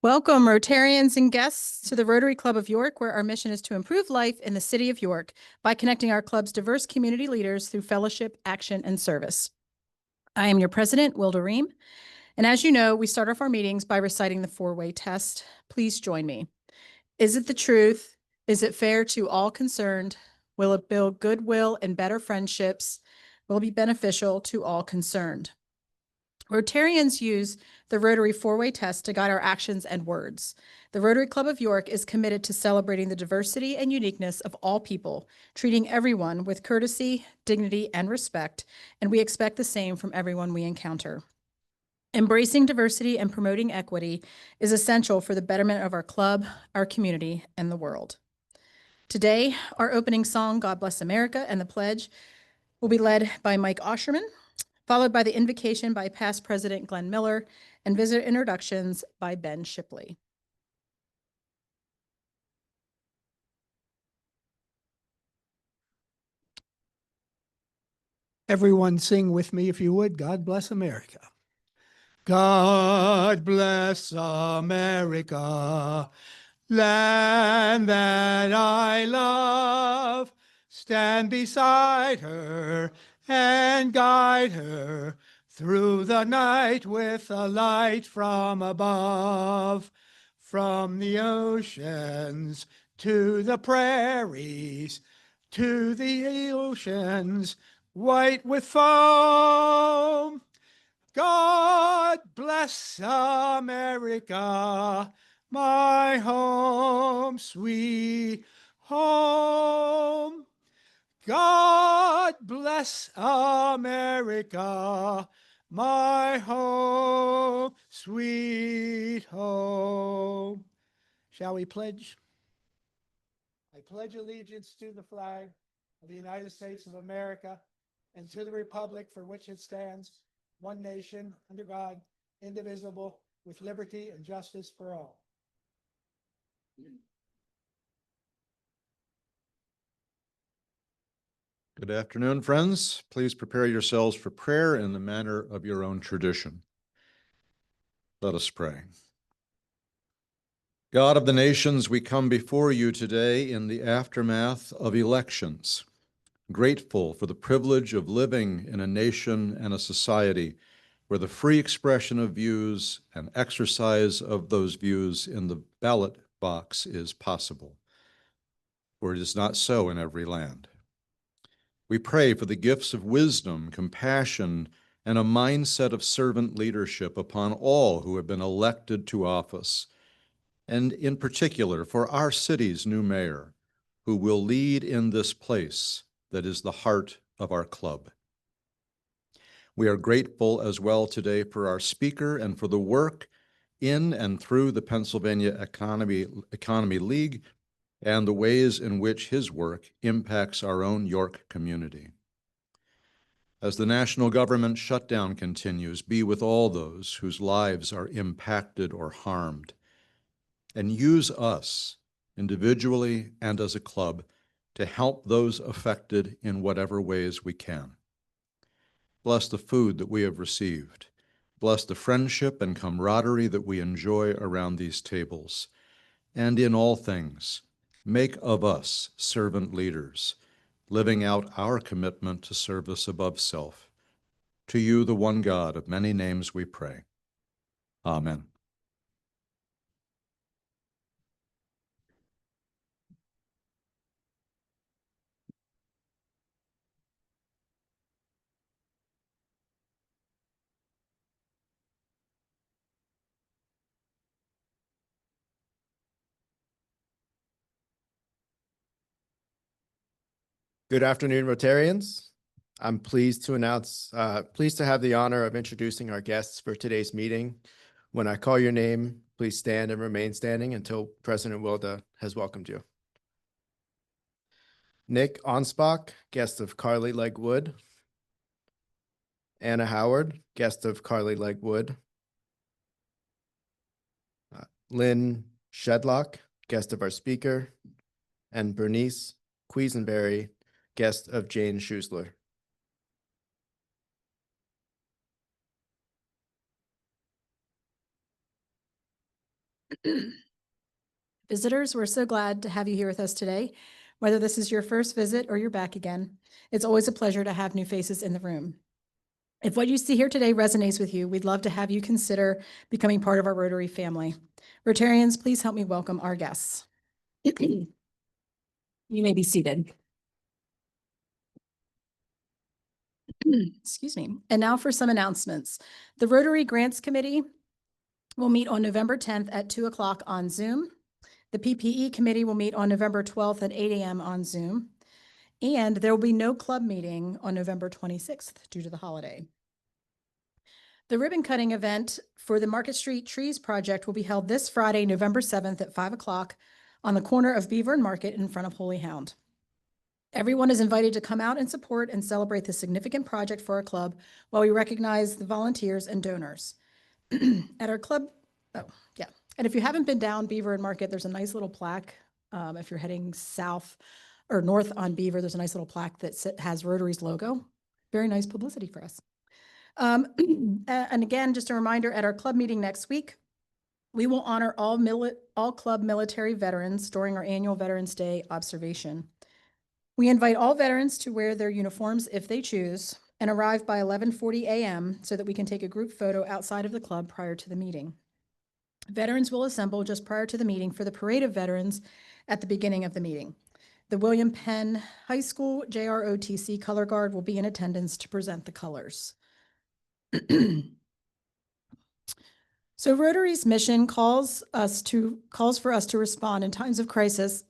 Welcome, Rotarians and guests, to the Rotary Club of York, where our mission is to improve life in the city of York by connecting our club's diverse community leaders through fellowship, action, and service. I am your president, Wilda Ream, and as you know, we start off our meetings by reciting the four-way test. Please join me. Is it the truth? Is it fair to all concerned? Will it build goodwill and better friendships? Will it be beneficial to all concerned? Rotarians use the Rotary four-way test to guide our actions and words. The Rotary Club of York is committed to celebrating the diversity and uniqueness of all people, treating everyone with courtesy, dignity, and respect, and we expect the same from everyone we encounter. Embracing diversity and promoting equity is essential for the betterment of our club, our community, and the world. Today, our opening song, God Bless America, and the pledge will be led by Mike Osherman, followed by the invocation by past President Glenn Miller and visitor introductions by Ben Shipley. Everyone sing with me if you would. God bless America. God bless America, land that I love. Stand beside her and guide her through the night with a light from above. From the oceans to the prairies, to the oceans white with foam. God bless America, my home, sweet home. God bless America, my home, sweet home. Shall we pledge? I pledge allegiance to the flag of the United States of America and to the republic for which it stands, one nation, under God, indivisible, with liberty and justice for all. Good afternoon, friends. Please prepare yourselves for prayer in the manner of your own tradition. Let us pray. God of the nations, we come before you today in the aftermath of elections, grateful for the privilege of living in a nation and a society where the free expression of views and exercise of those views in the ballot box is possible, for it is not so in every land. We pray for the gifts of wisdom, compassion, and a mindset of servant leadership upon all who have been elected to office, and in particular for our city's new mayor, who will lead in this place that is the heart of our club. We are grateful as well today for our speaker and for the work in and through the Pennsylvania Economy League and the ways in which his work impacts our own York community. As the national government shutdown continues, be with all those whose lives are impacted or harmed, and use us individually and as a club to help those affected in whatever ways we can. Bless the food that we have received. Bless the friendship and camaraderie that we enjoy around these tables. And in all things, make of us servant leaders, living out our commitment to service above self. To you, the one God of many names, we pray. Amen. Good afternoon, Rotarians. I'm pleased to have the honor of introducing our guests for today's meeting. When I call your name, please stand and remain standing until President Wilda has welcomed you. Nick Onspach, guest of Carly Legwood. Anna Howard, guest of Carly Legwood. Lynn Shedlock, guest of our speaker. And Bernice Quisenberry, guest of Jane Schusler. Visitors, we're so glad to have you here with us today. Whether this is your first visit or you're back again, it's always a pleasure to have new faces in the room. If what you see here today resonates with you, we'd love to have you consider becoming part of our Rotary family. Rotarians, please help me welcome our guests. You may be seated. Excuse me. And now for some announcements. The Rotary Grants Committee will meet on November 10th at 2 o'clock on Zoom. The PPE Committee will meet on November 12th at 8 a.m. on Zoom. And there will be no club meeting on November 26th due to the holiday. The ribbon cutting event for the Market Street Trees Project will be held this Friday, November 7th at 5 o'clock on the corner of Beaver and Market in front of Holy Hound. Everyone is invited to come out and support and celebrate this significant project for our club while we recognize the volunteers and donors. At our club, and if you haven't been down Beaver and Market, there's a nice little plaque. If you're heading south or north on Beaver, there's a nice little plaque that has Rotary's logo. Very nice publicity for us. And again, just a reminder, at our club meeting next week, we will honor all club military veterans during our annual Veterans Day observation. We invite all veterans to wear their uniforms if they choose and arrive by 11:40 a.m. so that we can take a group photo outside of the club prior to the meeting. Veterans will assemble just prior to the meeting for the parade of veterans at the beginning of the meeting. The William Penn High School JROTC Color Guard will be in attendance to present the colors. So Rotary's mission calls for us to respond in times of crisis,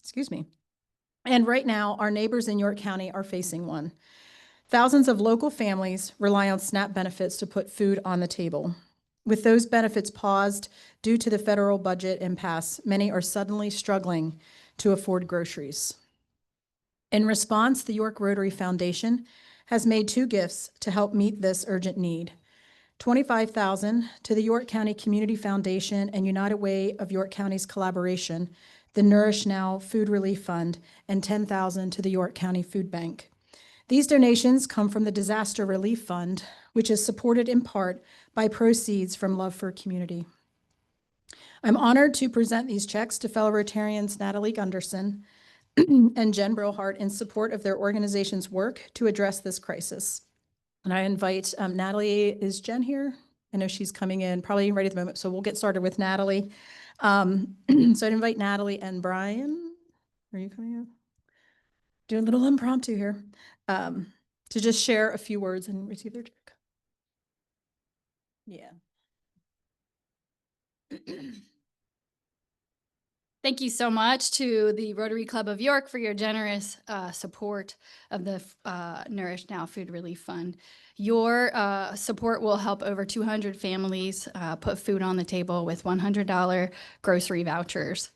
excuse me. And right now, our neighbors in York County are facing one. Thousands of local families rely on SNAP benefits to put food on the table. With those benefits paused due to the federal budget impasse, many are suddenly struggling to afford groceries. In response, the York Rotary Foundation has made 2 gifts to help meet this urgent need. $25,000 to the York County Community Foundation and United Way of York County's collaboration, the Nourish Now Food Relief Fund, and $10,000 to the York County Food Bank. These donations come from the Disaster Relief Fund, which is supported in part by proceeds from Love for Community. I'm honored to present these checks to fellow Rotarians Natalie Gunderson and Jen Brillhart in support of their organization's work to address this crisis. And I invite Natalie, is Jen here? I know she's coming in, probably right at the moment, so we'll get started with Natalie. So I'd invite Natalie and Brian. Are you coming up? Do a little impromptu here to just share a few words and receive their check. Yeah. Thank you so much to the Rotary Club of York for your generous support of the Nourish Now Food Relief Fund. Your support will help over 200 families put food on the table with $100 grocery vouchers.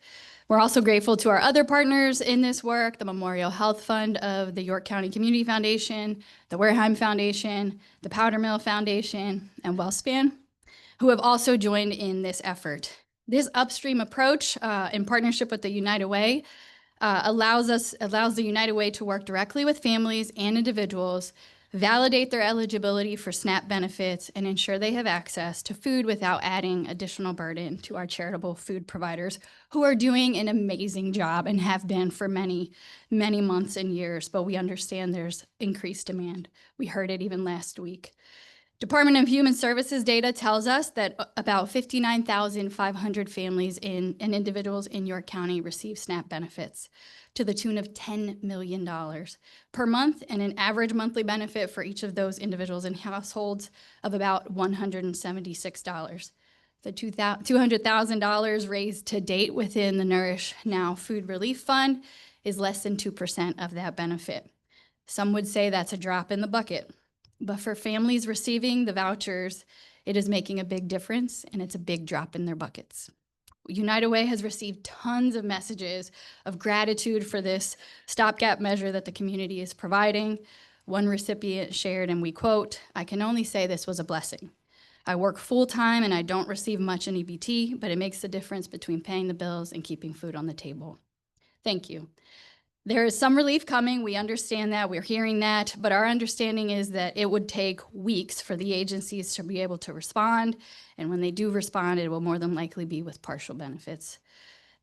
We're also grateful to our other partners in this work, the Memorial Health Fund of the York County Community Foundation, the Wareheim Foundation, the Powder Mill Foundation, and WellSpan, who have also joined in this effort. This upstream approach in partnership with the United Way allows the United Way to work directly with families and individuals, validate their eligibility for SNAP benefits, and ensure they have access to food without adding additional burden to our charitable food providers who are doing an amazing job and have been for many, many months and years, but we understand there's increased demand. We heard it even last week. Department of Human Services data tells us that about 59,500 families and individuals in York County receive SNAP benefits to the tune of $10 million per month, and an average monthly benefit for each of those individuals and households of about $176. The $200,000 raised to date within the Nourish Now Food Relief Fund is less than 2% of that benefit. Some would say that's a drop in the bucket. But for families receiving the vouchers, it is making a big difference, and it's a big drop in their buckets. United Way has received tons of messages of gratitude for this stopgap measure that the community is providing. One recipient shared, and we quote, "I can only say this was a blessing. I work full-time and I don't receive much in EBT, but it makes the difference between paying the bills and keeping food on the table. Thank you." There is some relief coming. We understand that. We're hearing that. But our understanding is that it would take weeks for the agencies to be able to respond. And when they do respond, it will more than likely be with partial benefits.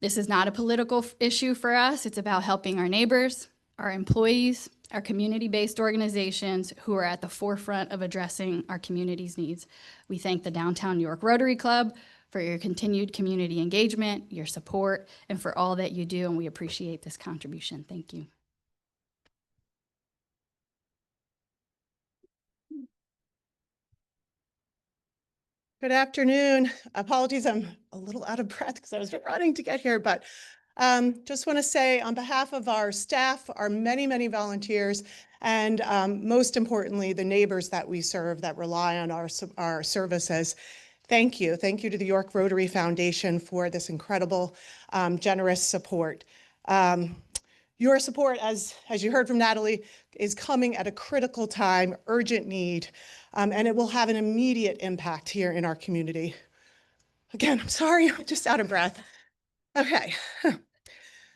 This is not a political issue for us. It's about helping our neighbors, our employees, our community-based organizations who are at the forefront of addressing our community's needs. We thank the Downtown York Rotary Club for your continued community engagement, your support, and for all that you do, and we appreciate this contribution. Thank you. Good afternoon. Apologies, I'm a little out of breath because I was running to get here, but just want to say on behalf of our staff, our many, many volunteers, and most importantly, the neighbors that we serve that rely on our services, thank you. Thank you to the York Rotary Foundation for this incredible, generous support. Your support, as you heard from Natalie, is coming at a critical time, urgent need, and it will have an immediate impact here in our community. Again, I'm sorry, I'm just out of breath. Okay.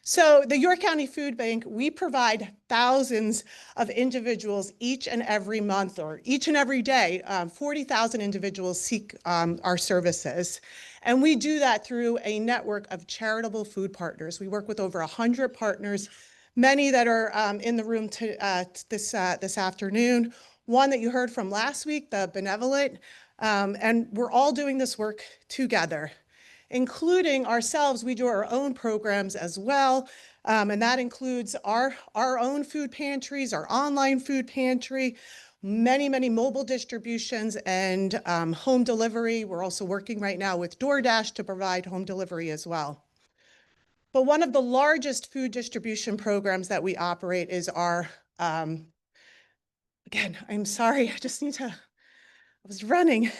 So the York County Food Bank, we provide thousands of individuals each and every month or each and every day. 40,000 individuals seek our services. And we do that through a network of charitable food partners. We work with over 100 partners, many that are in the room this afternoon. One that you heard from last week, the Benevolent, and we're all doing this work together. Including ourselves, we do our own programs as well, and that includes our own food pantries, our online food pantry, many, many mobile distributions, and home delivery. We're also working right now with DoorDash to provide home delivery as well. But one of the largest food distribution programs that we operate is our, again, I'm sorry, I was running.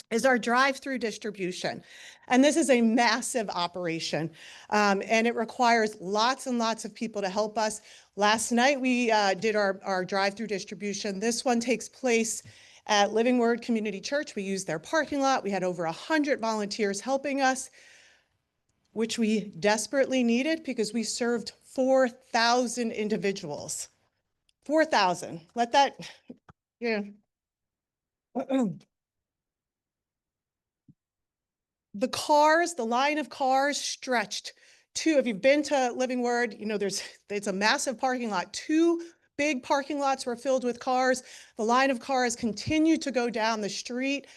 Is our drive-through distribution. And this is a massive operation, and it requires lots and lots of people to help us. Last night, we did our drive-through distribution. This one takes place at Living Word Community Church. We used their parking lot. We had over 100 volunteers helping us, which we desperately needed because we served 4,000 individuals. 4,000. Let that, yeah. The line of cars stretched to, if you've been to Living Word, you know, it's a massive parking lot. 2 big parking lots were filled with cars. The line of cars continued to go down the street.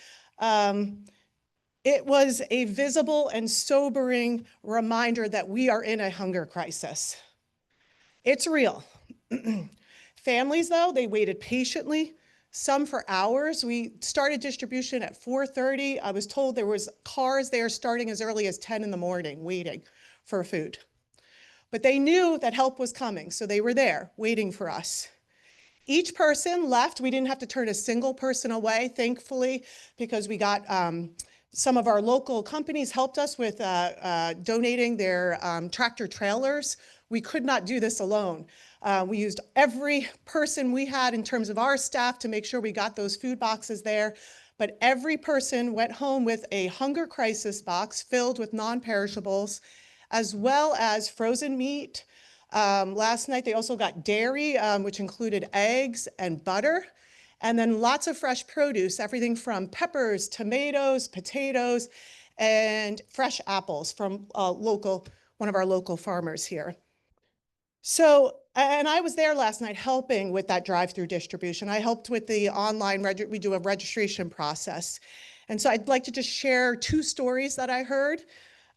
It was a visible and sobering reminder that we are in a hunger crisis. It's real. Families, though, they waited patiently. Some for hours. We started distribution at 4:30. I was told there was cars there starting as early as 10 in the morning waiting for food. But they knew that help was coming, so they were there waiting for us. Each person left. We didn't have to turn a single person away, thankfully, because we got some of our local companies helped us with donating their tractor trailers. We could not do this alone. We used every person we had in terms of our staff to make sure we got those food boxes there. But every person went home with a hunger crisis box filled with non-perishables, as well as frozen meat. Last night, they also got dairy, which included eggs and butter, and then lots of fresh produce, everything from peppers, tomatoes, potatoes, and fresh apples from one of our local farmers here. So, and I was there last night helping with that drive-through distribution. I helped with the online, we do a registration process. And so I'd like to just share 2 stories that I heard,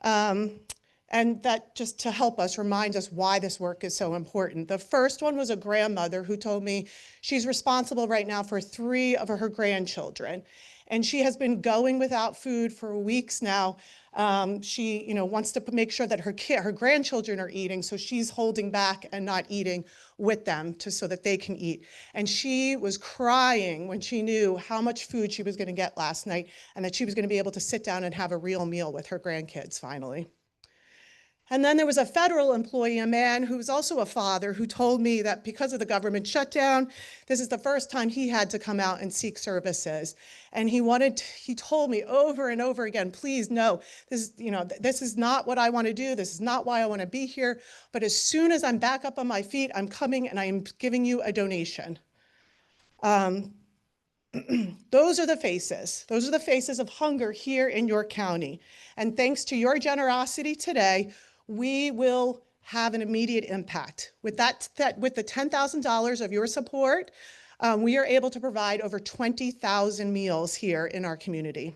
and that just to help us, remind us why this work is so important. The first one was a grandmother who told me she's responsible right now for 3 of her grandchildren. And she has been going without food for weeks now. She, wants to make sure that her grandchildren are eating, so she's holding back and not eating with them so that they can eat. And she was crying when she knew how much food she was going to get last night and that she was going to be able to sit down and have a real meal with her grandkids finally. And then there was a federal employee, a man who was also a father, who told me that because of the government shutdown, this is the first time he had to come out and seek services. And he told me over and over again, please, no, this is not what I want to do. This is not why I want to be here. But as soon as I'm back up on my feet, I'm coming and I am giving you a donation. Those are the faces. Those are the faces of hunger here in York County. And thanks to your generosity today, we will have an immediate impact. With with the $10,000 of your support, we are able to provide over 20,000 meals here in our community.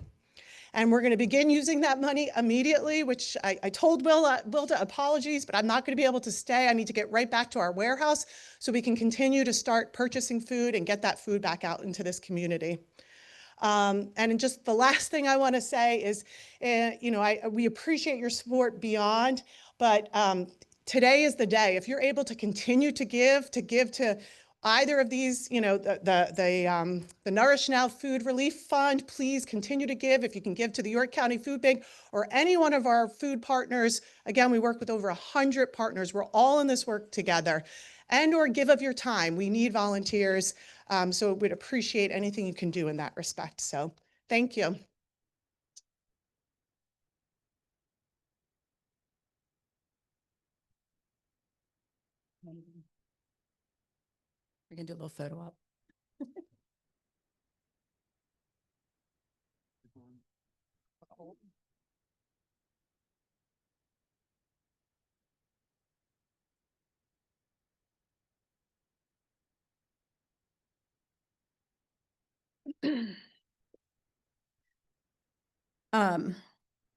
And we're going to begin using that money immediately, which I told Wilda, apologies, but I'm not going to be able to stay. I need to get right back to our warehouse so we can continue to start purchasing food and get that food back out into this community. And just the last thing I want to say is, we appreciate your support beyond, but today is the day. If you're able to continue to give to either of these, the Nourish Now Food Relief Fund, please continue to give. If you can give to the York County Food Bank or any one of our food partners, again, we work with over 100 partners. We're all in this work together. And or give of your time. We need volunteers. So we'd appreciate anything you can do in that respect. So thank you. We're gonna do a little photo op.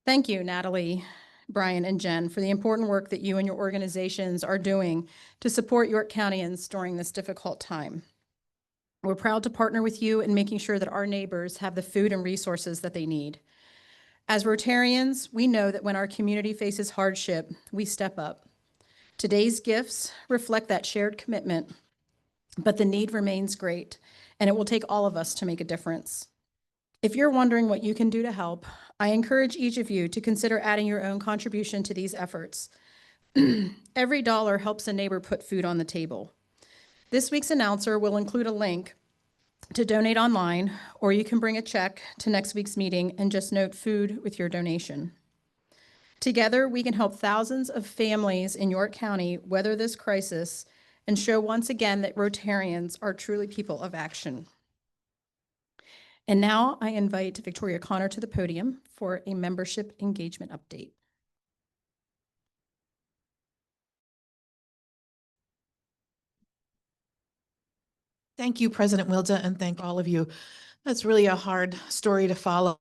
Thank you, Natalie, Brian, and Jen, for the important work that you and your organizations are doing to support York Countyans during this difficult time. We're proud to partner with you in making sure that our neighbors have the food and resources that they need. As Rotarians, we know that when our community faces hardship, we step up. Today's gifts reflect that shared commitment, but the need remains great, and it will take all of us to make a difference. If you're wondering what you can do to help, I encourage each of you to consider adding your own contribution to these efforts. Every dollar helps a neighbor put food on the table. This week's announcer will include a link to donate online, or you can bring a check to next week's meeting and just note food with your donation. Together, we can help thousands of families in York County weather this crisis and show once again that Rotarians are truly people of action. And now I invite Victoria Connor to the podium for a membership engagement update. Thank you, President Wilda, and thank all of you. That's really a hard story to follow,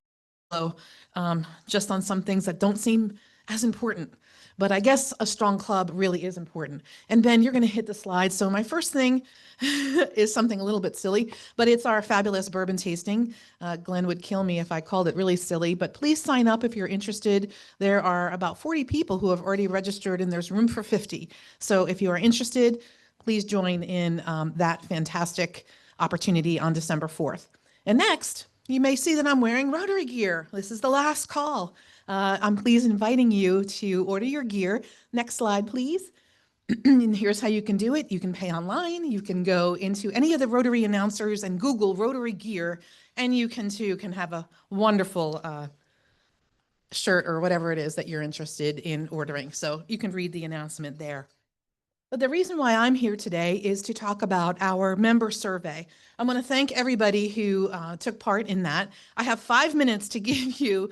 just on some things that don't seem as important. But I guess a strong club really is important. And Ben, you're going to hit the slide. So my first thing is something a little bit silly, but it's our fabulous bourbon tasting. Glenn would kill me if I called it really silly, but please sign up if you're interested. There are about 40 people who have already registered and there's room for 50. So if you are interested, please join in that fantastic opportunity on December 4th. And next, you may see that I'm wearing Rotary gear. This is the last call. I'm pleased inviting you to order your gear. Next slide, please. And here's how you can do it. You can pay online. You can go into any of the Rotary announcers and Google Rotary gear, and you can have a wonderful shirt or whatever it is that you're interested in ordering. So you can read the announcement there. But the reason why I'm here today is to talk about our member survey. I want to thank everybody who took part in that. I have 5 minutes to give you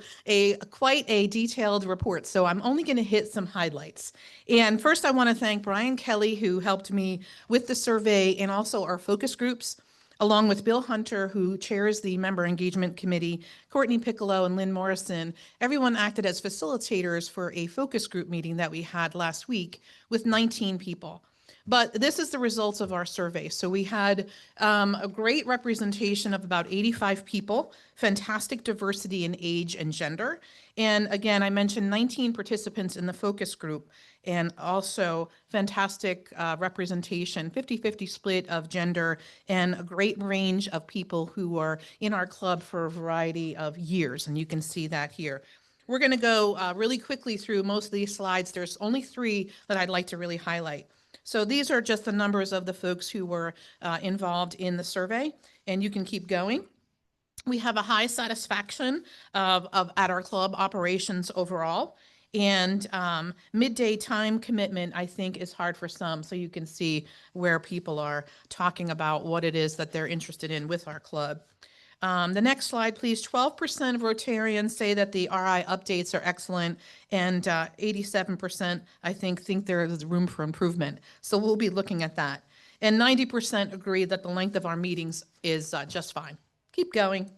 quite a detailed report, so I'm only going to hit some highlights. And first, I want to thank Brian Kelly, who helped me with the survey and also our focus groups, along with Bill Hunter, who chairs the Member Engagement Committee, Courtney Piccolo and Lynn Morrison. Everyone acted as facilitators for a focus group meeting that we had last week with 19 people. But this is the results of our survey. So we had a great representation of about 85 people, fantastic diversity in age and gender. And again, I mentioned 19 participants in the focus group, and also fantastic representation, 50-50 split of gender, and a great range of people who are in our club for a variety of years. And you can see that here. we're going to go really quickly through most of these slides. There's only 3 that I'd like to really highlight. So these are just the numbers of the folks who were involved in the survey, and you can keep going. We have a high satisfaction at our club operations overall. And midday time commitment, I think, is hard for some. So you can see where people are talking about what it is that they're interested in with our club. The next slide, please. 12% of Rotarians say that the RI updates are excellent, and 87%, I think there is room for improvement. So we'll be looking at that. And 90% agree that the length of our meetings is just fine. Keep going.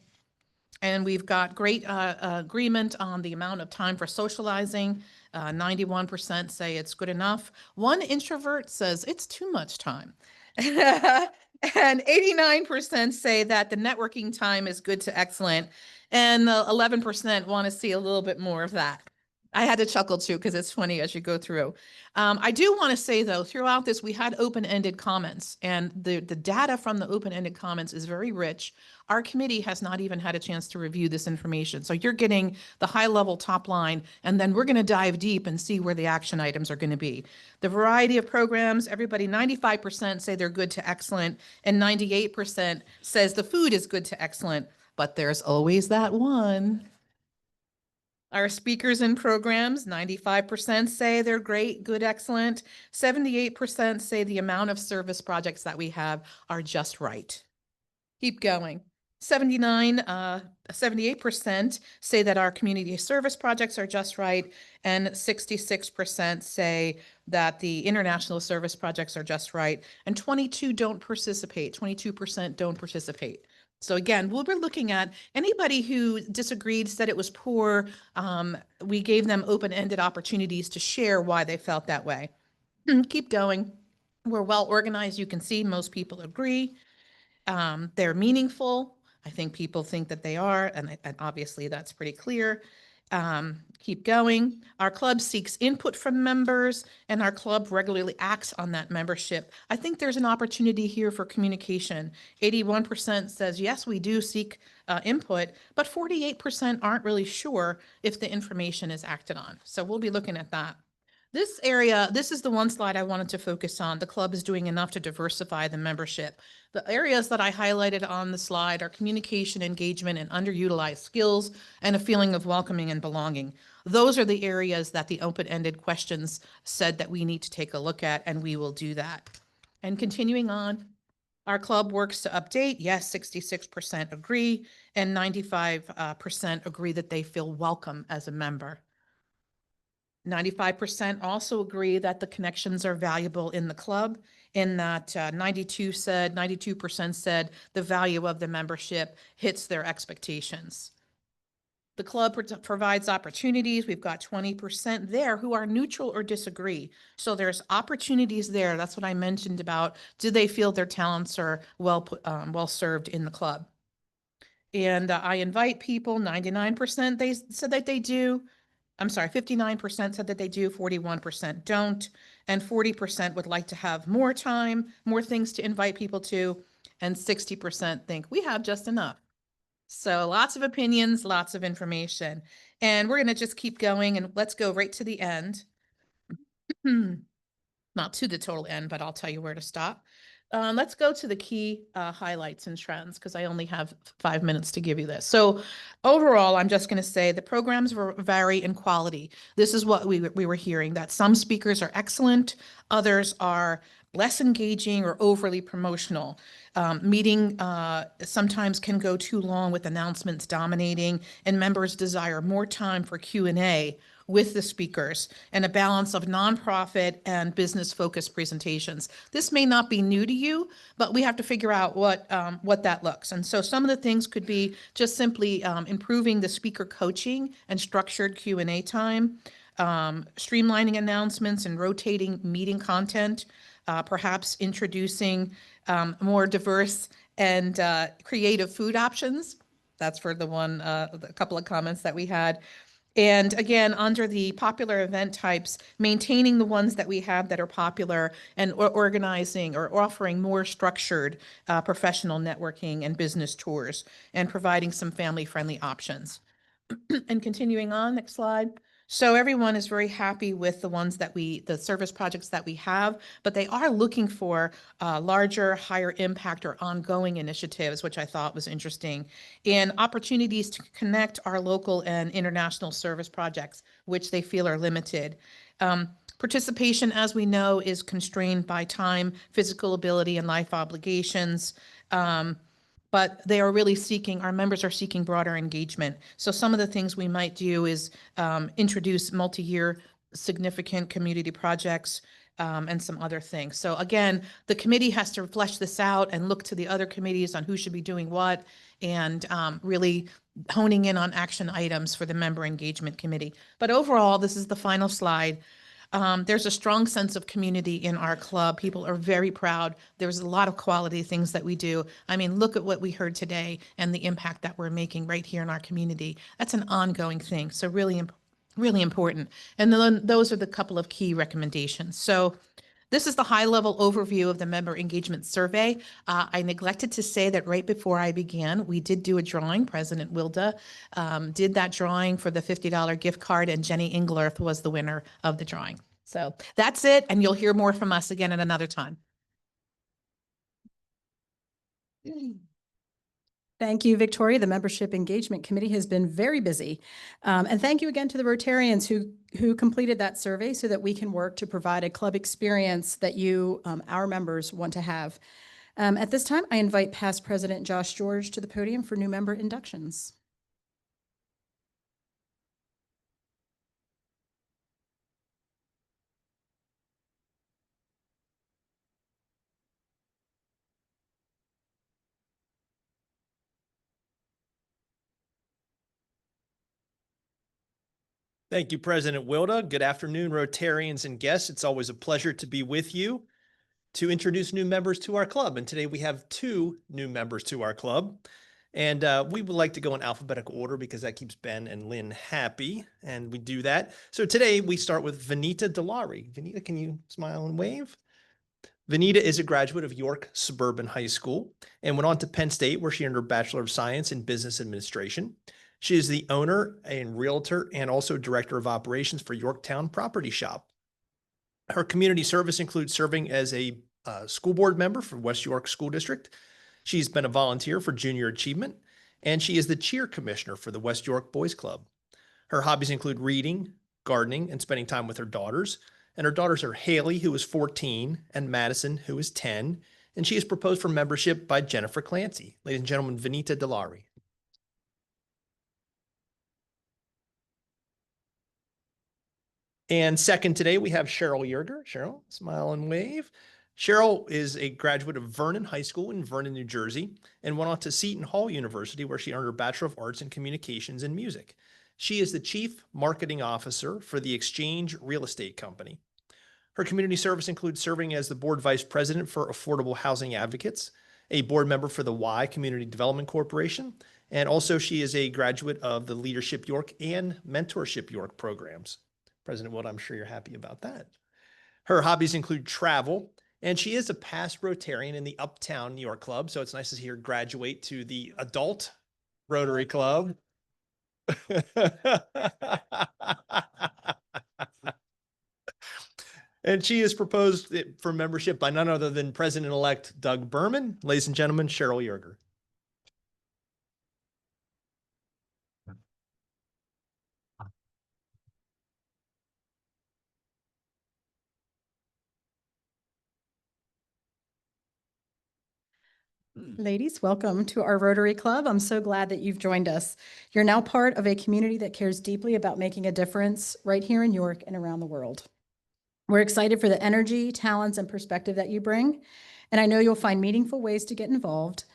And we've got great agreement on the amount of time for socializing. 91% say it's good enough. One introvert says it's too much time. And 89% say that the networking time is good to excellent. And 11% want to see a little bit more of that. I had to chuckle too, because it's funny as you go through. I do want to say, though, throughout this, we had open-ended comments, and the data from the open-ended comments is very rich. Our committee has not even had a chance to review this information. So you're getting the high-level top line, and then we're going to dive deep and see where the action items are going to be. The variety of programs, everybody, 95% say they're good to excellent, and 98% says the food is good to excellent, but there's always that one. Our speakers and programs, 95% say they're great, good, excellent. 78% say the amount of service projects that we have are just right. Keep going. 78% say that our community service projects are just right, and 66% say that the international service projects are just right, and 22% don't participate. So again, we'll be looking at anybody who disagreed, said it was poor. We gave them open-ended opportunities to share why they felt that way. Keep going. We're well organized. You can see most people agree. They're meaningful. I think people think that they are, and obviously that's pretty clear. Keep going. Our club seeks input from members, and our club regularly acts on that membership. I think there's an opportunity here for communication. 81% says, yes, we do seek input, but 48% aren't really sure if the information is acted on. So we'll be looking at that. This area, this is the one slide I wanted to focus on. The club is doing enough to diversify the membership. The areas that I highlighted on the slide are communication, engagement, and underutilized skills, and a feeling of welcoming and belonging. Those are the areas that the open-ended questions said that we need to take a look at, and we will do that. And continuing on, our club works to update. Yes, 66% agree, and 95% agree that they feel welcome as a member. 95% also agree that the connections are valuable in the club, in that 92% said the value of the membership hits their expectations. The club provides opportunities. We've got 20% there who are neutral or disagree. So there's opportunities there. That's what I mentioned about, do they feel their talents are well served in the club? And I invite people, 99% they said that they do. I'm sorry, 59% said that they do, 41% don't, and 40% would like to have more time, more things to invite people to, and 60% think we have just enough. So lots of opinions, lots of information, and we're going to just keep going, and let's go right to the end. Not to the total end, but I'll tell you where to stop. Let's go to the key highlights and trends, because I only have 5 minutes to give you this. So overall, I'm just going to say the programs vary in quality. This is what we were hearing, that some speakers are excellent, others are less engaging or overly promotional. Meeting sometimes can go too long with announcements dominating, and members desire more time for Q&A with the speakers and a balance of nonprofit and business-focused presentations. This may not be new to you, but we have to figure out what that looks. And so some of the things could be just simply improving the speaker coaching and structured Q&A time, streamlining announcements and rotating meeting content, perhaps introducing more diverse and creative food options. That's for a couple of comments that we had. And again, under the popular event types, maintaining the ones that we have that are popular and organizing or offering more structured professional networking and business tours, and providing some family-friendly options. And continuing on, next slide. So everyone is very happy with the ones that the service projects that we have, but they are looking for larger, higher impact or ongoing initiatives, which I thought was interesting, and opportunities to connect our local and international service projects, which they feel are limited. Participation, as we know, is constrained by time, physical ability, and life obligations. But they are really our members are seeking broader engagement. So some of the things we might do is introduce multi-year significant community projects and some other things. So again, the committee has to flesh this out and look to the other committees on who should be doing what, and really honing in on action items for the member engagement committee. But overall, this is the final slide. There's a strong sense of community in our club. People are very proud. There's a lot of quality things that we do. I mean, look at what we heard today and the impact that we're making right here in our community. That's an ongoing thing. So really, really important. And then those are the couple of key recommendations. So this is the high-level overview of the member engagement survey. I neglected to say that right before I began, we did do a drawing. President Wilda did that drawing for the $50 gift card, and Jenny Englerth was the winner of the drawing. So that's it, and you'll hear more from us again at another time. Thank you, Victoria. The Membership Engagement Committee has been very busy. And thank you again to the Rotarians who completed that survey so that we can work to provide a club experience that you, our members, want to have. At this time, I invite past President Josh George to the podium for new member inductions. Thank you, President Wilda. Good afternoon, Rotarians and guests. It's always a pleasure to be with you to introduce new members to our club. And today we have 2 new members to our club. And we would like to go in alphabetical order because that keeps Ben and Lynn happy. And we do that. So today we start with Vinita Delari. Vinita, can you smile and wave? Vinita is a graduate of York Suburban High School and went on to Penn State, where she earned her Bachelor of Science in Business Administration. She is the owner and realtor and also director of operations for Yorktown Property Shop. Her community service includes serving as a school board member for West York School District. She's been a volunteer for Junior Achievement, and she is the cheer commissioner for the West York Boys Club. Her hobbies include reading, gardening, and spending time with her daughters. And her daughters are Haley, who is 14, and Madison, who is 10. And she is proposed for membership by Jennifer Clancy. Ladies and gentlemen, Vinita Delari. And second today, we have Cheryl Yerger. Cheryl, smile and wave. Cheryl is a graduate of Vernon High School in Vernon, New Jersey, and went on to Seton Hall University, where she earned her Bachelor of Arts in Communications and Music. She is the Chief Marketing Officer for the Exchange Real Estate Company. Her community service includes serving as the Board Vice President for Affordable Housing Advocates, a board member for the Y Community Development Corporation, and also she is a graduate of the Leadership York and Mentorship York programs. President Wood, I'm sure you're happy about that. Her hobbies include travel, and she is a past Rotarian in the Uptown New York Club, so it's nice to see her graduate to the adult Rotary Club. And she is proposed for membership by none other than President-elect Doug Berman. Ladies and gentlemen, Cheryl Yerger. Ladies, welcome to our Rotary Club. I'm so glad that you've joined us. You're now part of a community that cares deeply about making a difference right here in York and around the world. We're excited for the energy, talents, and perspective that you bring. And I know you'll find meaningful ways to get involved.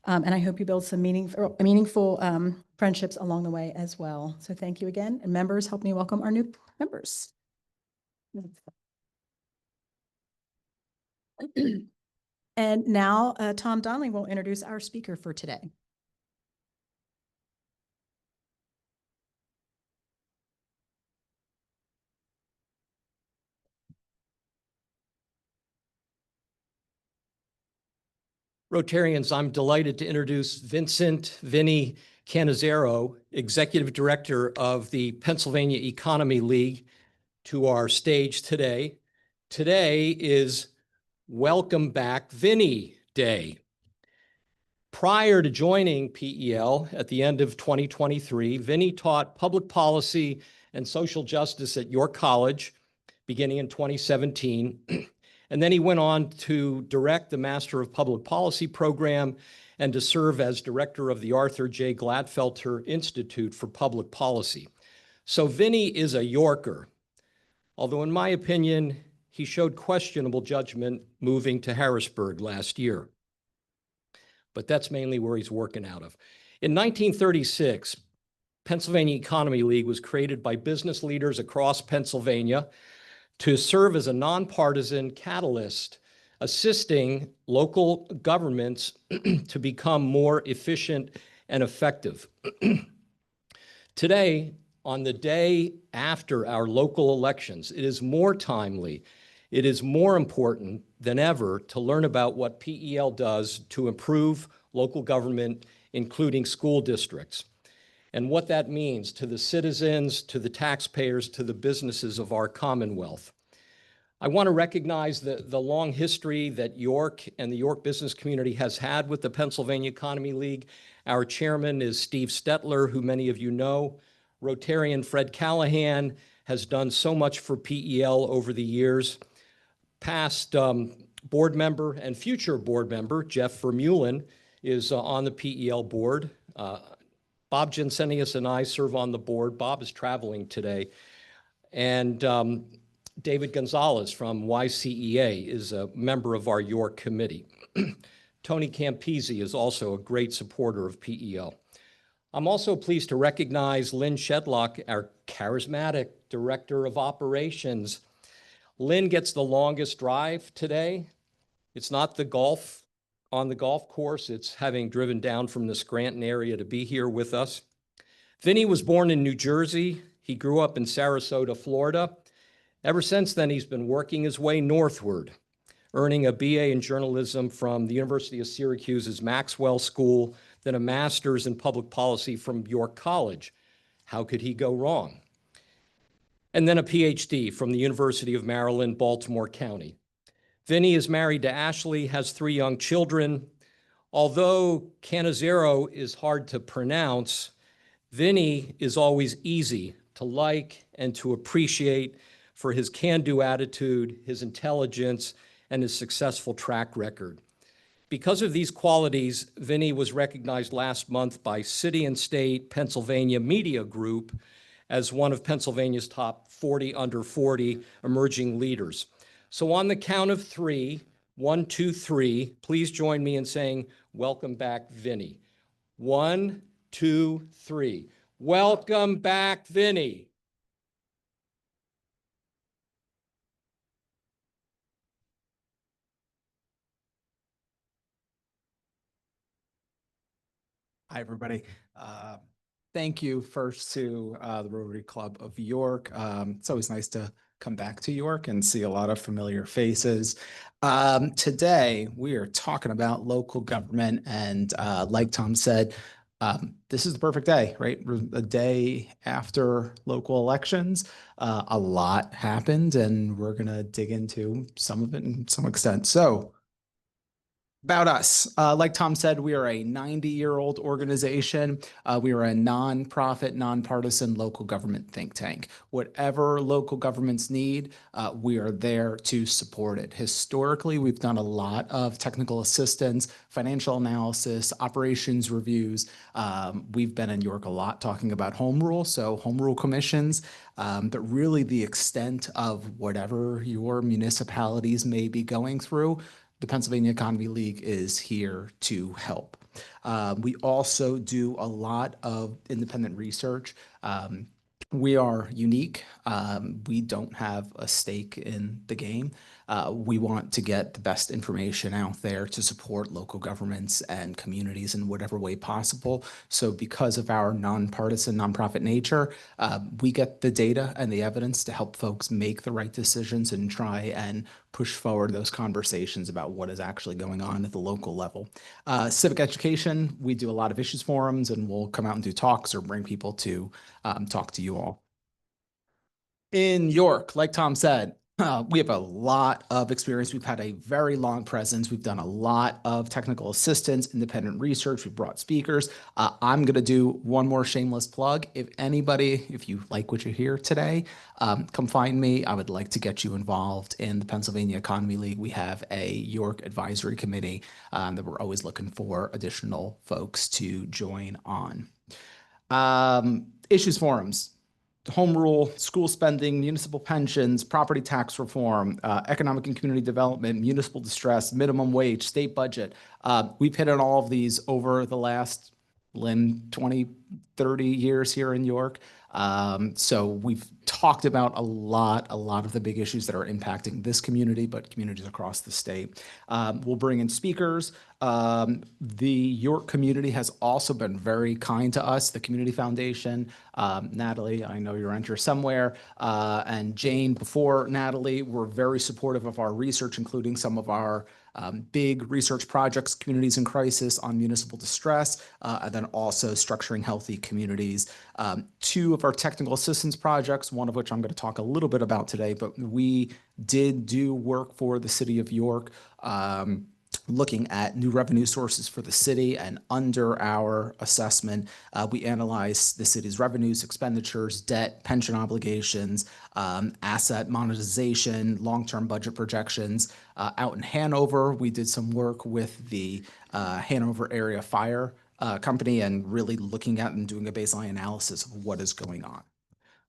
And I hope you build some meaningful friendships along the way as well. So thank you again. And members, help me welcome our new members. And now Tom Donnelly will introduce our speaker for today. Rotarians, I'm delighted to introduce Vinny Cannizzaro, Executive Director of the Pennsylvania Economy League, to our stage today. Today is Welcome Back Vinny Day. Prior to joining PEL at the end of 2023, Vinny taught public policy and social justice at York College, beginning in 2017. And then he went on to direct the Master of Public Policy program and to serve as director of the Arthur J. Gladfelter Institute for Public Policy. So Vinny is a Yorker, although in my opinion, he showed questionable judgment moving to Harrisburg last year. But that's mainly where he's working out of. In 1936, Pennsylvania Economy League was created by business leaders across Pennsylvania to serve as a nonpartisan catalyst, assisting local governments to become more efficient and effective. Today, on the day after our local elections, it is more timely, it is more important than ever to learn about what PEL does to improve local government, including school districts, and what that means to the citizens, to the taxpayers, to the businesses of our Commonwealth. I want to recognize the long history that York and the York business community has had with the Pennsylvania Economy League. Our chairman is Steve Stetler, who many of you know. Rotarian Fred Callahan has done so much for PEL over the years. Past board member and future board member, Jeff Vermeulen, is on the PEL board. Bob Jensenius and I serve on the board. Bob is traveling today. And David Gonzalez from YCEA is a member of our York committee. Tony Campisi is also a great supporter of PEL. I'm also pleased to recognize Lynn Shedlock, our charismatic director of operations. Lynn gets the longest drive today. It's not the golf on the golf course. It's having driven down from the Scranton area to be here with us. Vinny was born in New Jersey. He grew up in Sarasota, Florida. Ever since then, he's been working his way northward, earning a BA in journalism from the University of Syracuse's Maxwell School, then a master's in public policy from York College. How could he go wrong? And then a PhD from the University of Maryland, Baltimore County. Vinny is married to Ashley, has 3 young children. Although Cannizzaro is hard to pronounce, Vinny is always easy to like and to appreciate for his can-do attitude, his intelligence, and his successful track record. Because of these qualities, Vinny was recognized last month by City and State Pennsylvania Media Group as one of Pennsylvania's top 40 under 40 emerging leaders. So on the count of 3, 1, 2, 3, please join me in saying, welcome back, Vinny. 1, 2, 3. Welcome back, Vinny. Hi, everybody. Thank you first to the Rotary Club of York. It's always nice to come back to York and see a lot of familiar faces. Today, we are talking about local government, and like Tom said, this is the perfect day, right? A day after local elections. A lot happened, and we're going to dig into some of it in some extent. So, about us, like Tom said, we are a 90-year-old organization. We are a nonprofit, nonpartisan local government think tank. Whatever local governments need, we are there to support it. Historically, we've done a lot of technical assistance, financial analysis, operations reviews. We've been in York a lot talking about home rule, so home rule commissions, but really the extent of whatever your municipalities may be going through, the Pennsylvania Economy League is here to help. We also do a lot of independent research. We are unique. We don't have a stake in the game. We want to get the best information out there to support local governments and communities in whatever way possible. So because of our nonpartisan, nonprofit nature, we get the data and the evidence to help folks make the right decisions and try and push forward those conversations about what is actually going on at the local level. Civic education, we do a lot of issues forums, and we'll come out and do talks or bring people to talk to you all. In York, like Tom said, we have a lot of experience. We've had a very long presence. We've done a lot of technical assistance, independent research. We've brought speakers. I'm going to do one more shameless plug. If you like what you hear today, come find me. I would like to get you involved in the Pennsylvania Economy League. We have a York advisory committee that we're always looking for additional folks to join on. Issues forums. Home rule, school spending, municipal pensions, property tax reform, economic and community development, municipal distress, minimum wage, state budget. We've hit on all of these over the last 20, 30 years here in York. So we've talked about a lot of the big issues that are impacting this community, but communities across the state. We'll bring in speakers. The York community has also been very kind to us. The Community Foundation, Natalie, I know you're entering somewhere, and Jane before Natalie were very supportive of our research, including some of our big research projects, communities in crisis on municipal distress, and then also structuring healthy communities. Two of our technical assistance projects, one of which I'm going to talk a little bit about today, but we did do work for the city of York, looking at new revenue sources for the city, and under our assessment, we analyzed the city's revenues, expenditures, debt, pension obligations, asset monetization, long-term budget projections. Out in Hanover, we did some work with the Hanover Area Fire Company and really looking at and doing a baseline analysis of what is going on.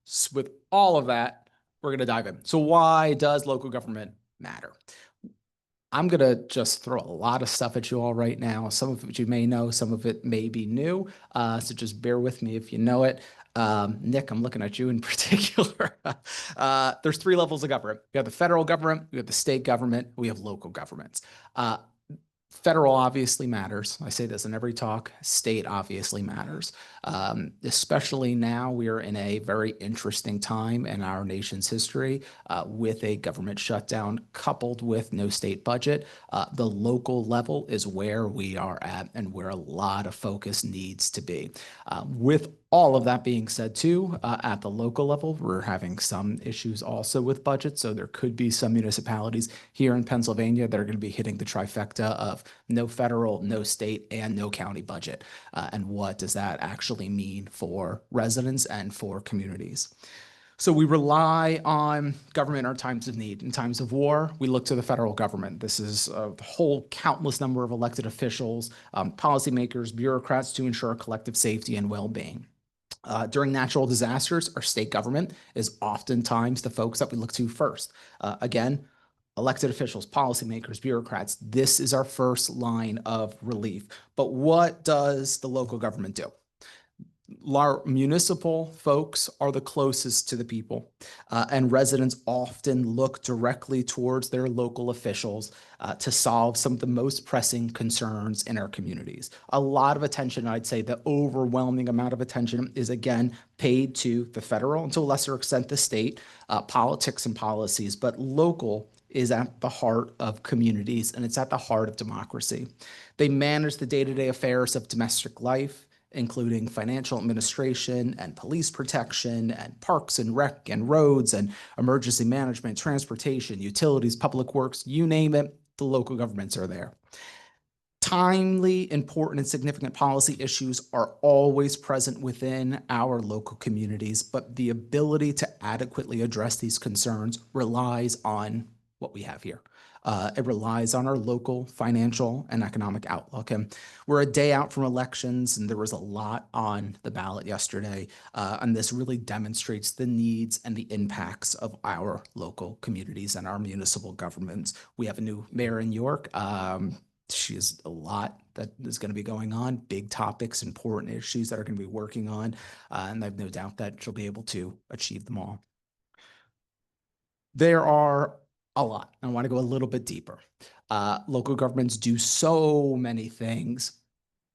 So with all of that, we're going to dive in. So why does local government matter? I'm going to just throw a lot of stuff at you all right now. Some of it you may know, some of it may be new. So just bear with me if you know it. Nick, I'm looking at you in particular. There's three levels of government. We have the federal government, we have the state government, we have local governments. Federal obviously matters. I say this in every talk. State obviously matters. Especially now, we are in a very interesting time in our nation's history with a government shutdown coupled with no state budget. The local level is where we are at and where a lot of focus needs to be. With all of that being said, too, at the local level, we're having some issues also with budget. So there could be some municipalities here in Pennsylvania that are going to be hitting the trifecta of no federal, no state, and no county budget. And what does that actually mean for residents and for communities? So we rely on government in times of need. In times of war, we look to the federal government. This is a whole countless number of elected officials, policymakers, bureaucrats to ensure collective safety and well-being. During natural disasters, our state government is oftentimes the folks that we look to first. Again, elected officials, policymakers, bureaucrats, this is our first line of relief. But what does the local government do? Municipal folks are the closest to the people, and residents often look directly towards their local officials to solve some of the most pressing concerns in our communities. A lot of attention, I'd say the overwhelming amount of attention is again paid to the federal and to a lesser extent the state politics and policies, but local is at the heart of communities and it's at the heart of democracy. They manage the day-to-day affairs of domestic life, including financial administration and police protection and parks and rec and roads and emergency management, transportation, utilities, public works, you name it, the local governments are there. Timely, important, and significant policy issues are always present within our local communities, but the ability to adequately address these concerns relies on what we have here. It relies on our local financial and economic outlook. And we're a day out from elections, and there was a lot on the ballot yesterday. And this really demonstrates the needs and the impacts of our local communities and our municipal governments. We have a new mayor in York. She has a lot that is going to be going on, big topics, important issues that are going to be working on. And I have no doubt that she'll be able to achieve them all. There are a lot. I want to go a little bit deeper. Local governments do so many things.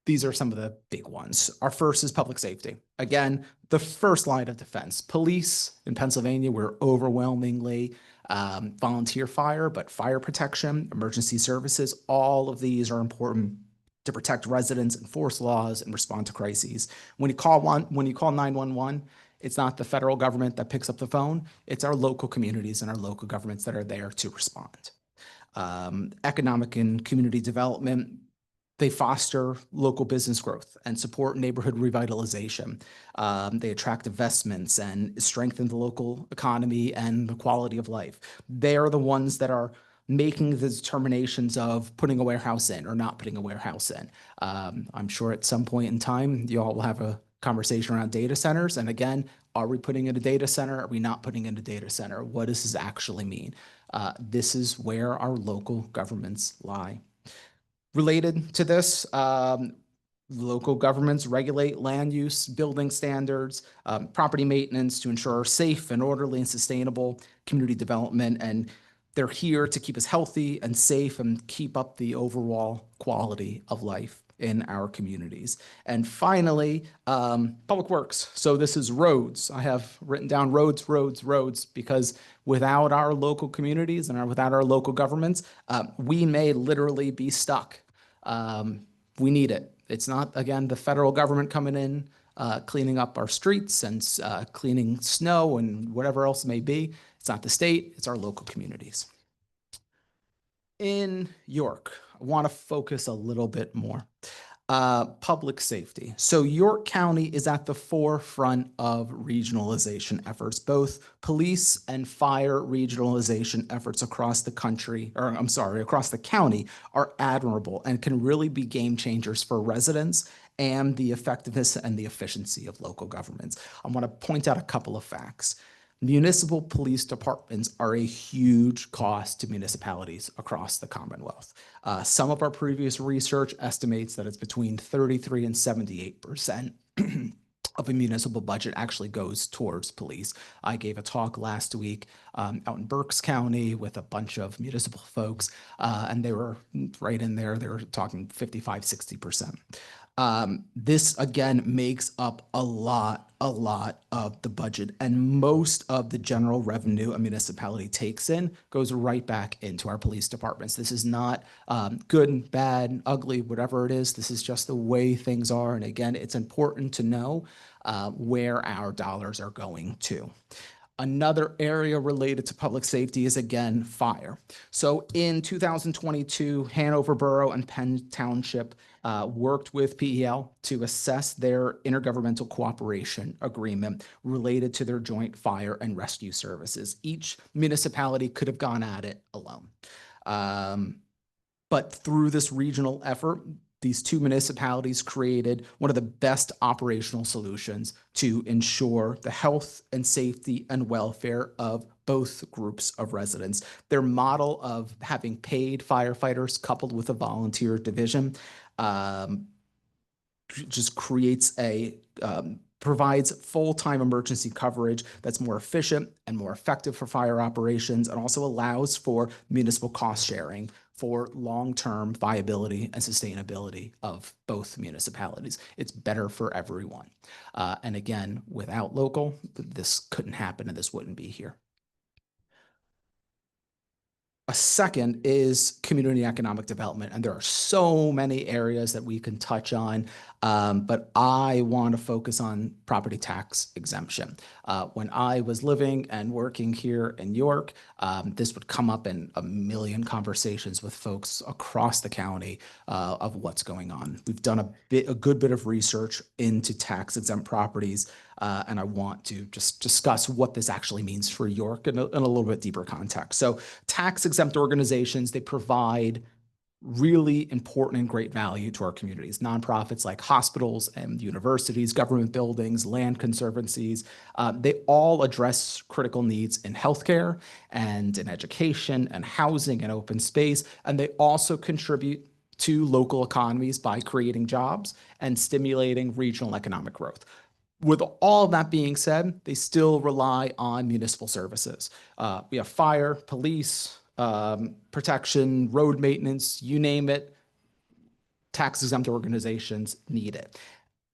These are some of the big ones. Our first is public safety. Again, the first line of defense. Police in Pennsylvania, we're overwhelmingly volunteer fire, but fire protection, emergency services, all of these are important to protect residents, enforce laws, and respond to crises. When you call 911, it's not the federal government that picks up the phone. It's our local communities and our local governments that are there to respond. Economic and community development, they foster local business growth and support neighborhood revitalization. They attract investments and strengthen the local economy and the quality of life. They are the ones that are making the determinations of putting a warehouse in or not putting a warehouse in. I'm sure at some point in time, you all will have a conversation around data centers. And again, are we putting in a data center? Are we not putting in a data center? What does this actually mean? This is where our local governments lie. Related to this, local governments regulate land use, building standards, property maintenance to ensure safe and orderly and sustainable community development. And they're here to keep us healthy and safe and keep up the overall quality of life in our communities. And finally, public works. So this is roads. I have written down roads, roads, roads, because without our local communities and without our local governments, we may literally be stuck. We need it. It's not, again, the federal government coming in, cleaning up our streets and cleaning snow and whatever else may be. It's not the state, it's our local communities. In York, I want to focus a little bit more. Public safety. So York County is at the forefront of regionalization efforts. Both police and fire regionalization efforts across the country, or I'm sorry, across the county are admirable and can really be game changers for residents and the effectiveness and the efficiency of local governments. I want to point out a couple of facts. Municipal police departments are a huge cost to municipalities across the Commonwealth. Some of our previous research estimates that it's between 33 and 78% of a municipal budget actually goes towards police. I gave a talk last week out in Berks County with a bunch of municipal folks, and they were right in there. They were talking 55, 60%. This again makes up a lot of the budget, and most of the general revenue a municipality takes in goes right back into our police departments. This is not good, bad, ugly, whatever it is. This is just the way things are. And again, it's important to know where our dollars are going to. Another area related to public safety is, again, fire. So in 2022, Hanover Borough and Penn Township worked with PEL to assess their intergovernmental cooperation agreement related to their joint fire and rescue services. Each municipality could have gone at it alone. But through this regional effort, these two municipalities created one of the best operational solutions to ensure the health and safety and welfare of both groups of residents. Their model of having paid firefighters coupled with a volunteer division just creates provides full-time emergency coverage that's more efficient and more effective for fire operations, and also allows for municipal cost sharing for long-term viability and sustainability of both municipalities. It's better for everyone. And again, without local, this couldn't happen and this wouldn't be here. A second is community economic development, and there are so many areas that we can touch on, but I want to focus on property tax exemption. When I was living and working here in York, this would come up in a million conversations with folks across the county of what's going on. We've done a good bit of research into tax exempt properties, and I want to just discuss what this actually means for York in a little bit deeper context. So tax exempt organizations, they provide really important and great value to our communities. Nonprofits like hospitals and universities, government buildings, land conservancies, they all address critical needs in healthcare and in education and housing and open space. And they also contribute to local economies by creating jobs and stimulating regional economic growth. With all of that being said, they still rely on municipal services. We have fire, police, protection, road maintenance, you name it, tax exempt organizations need it.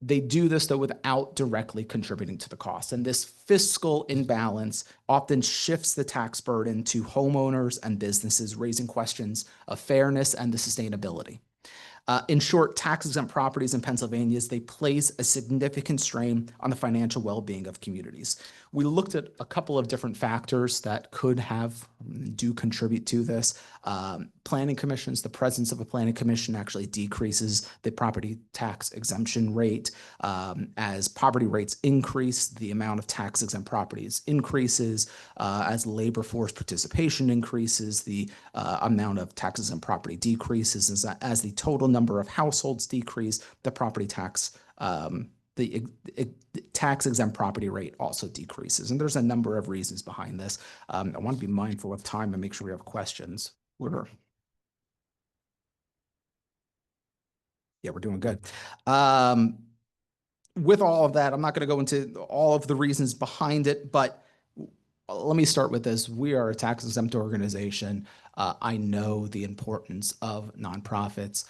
They do this though without directly contributing to the cost. And this fiscal imbalance often shifts the tax burden to homeowners and businesses, raising questions of fairness and the sustainability. In short, tax-exempt properties in Pennsylvania, they place a significant strain on the financial well-being of communities. We looked at a couple of different factors that do contribute to this. Planning commissions, the presence of a planning commission actually decreases the property tax exemption rate. As property rates increase, the amount of tax-exempt properties increases. As labor force participation increases, the amount of tax-exempt property decreases. As the total number of households decrease, the property tax, the tax-exempt property rate also decreases. And there's a number of reasons behind this. I want to be mindful of time and make sure we have questions. We're doing good. With all of that, I'm not going to go into all of the reasons behind it, but let me start with this. We are a tax-exempt organization. I know the importance of nonprofits,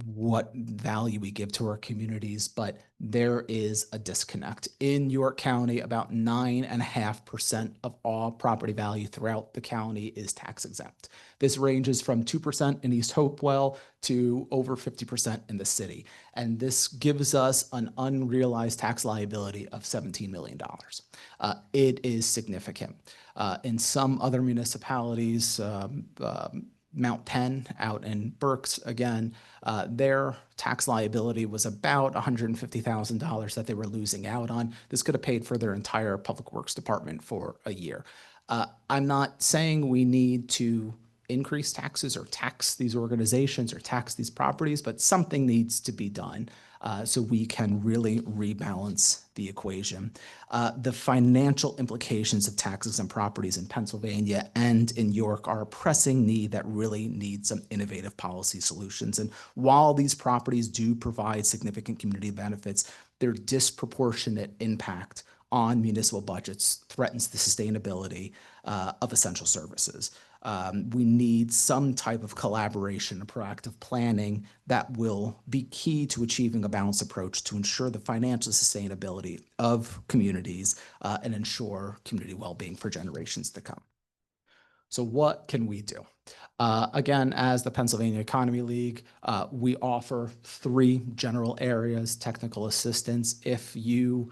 what value we give to our communities, but there is a disconnect. In York County, about 9.5% of all property value throughout the county is tax exempt. This ranges from 2% in East Hopewell to over 50% in the city. And this gives us an unrealized tax liability of $17 million. It is significant. In some other municipalities, Mount Penn out in Berks, again, their tax liability was about $150,000 that they were losing out on. This could have paid for their entire public works department for a year. I'm not saying we need to increase taxes or tax these organizations or tax these properties, but something needs to be done so we can really rebalance the equation. The financial implications of taxes and properties in Pennsylvania and in York are a pressing need that really needs some innovative policy solutions. And while these properties do provide significant community benefits, their disproportionate impact on municipal budgets threatens the sustainability of essential services. We need some type of collaboration and proactive planning that will be key to achieving a balanced approach to ensure the financial sustainability of communities and ensure community well-being for generations to come. So what can we do? Again, as the Pennsylvania Economy League, we offer 3 general areas: technical assistance. If you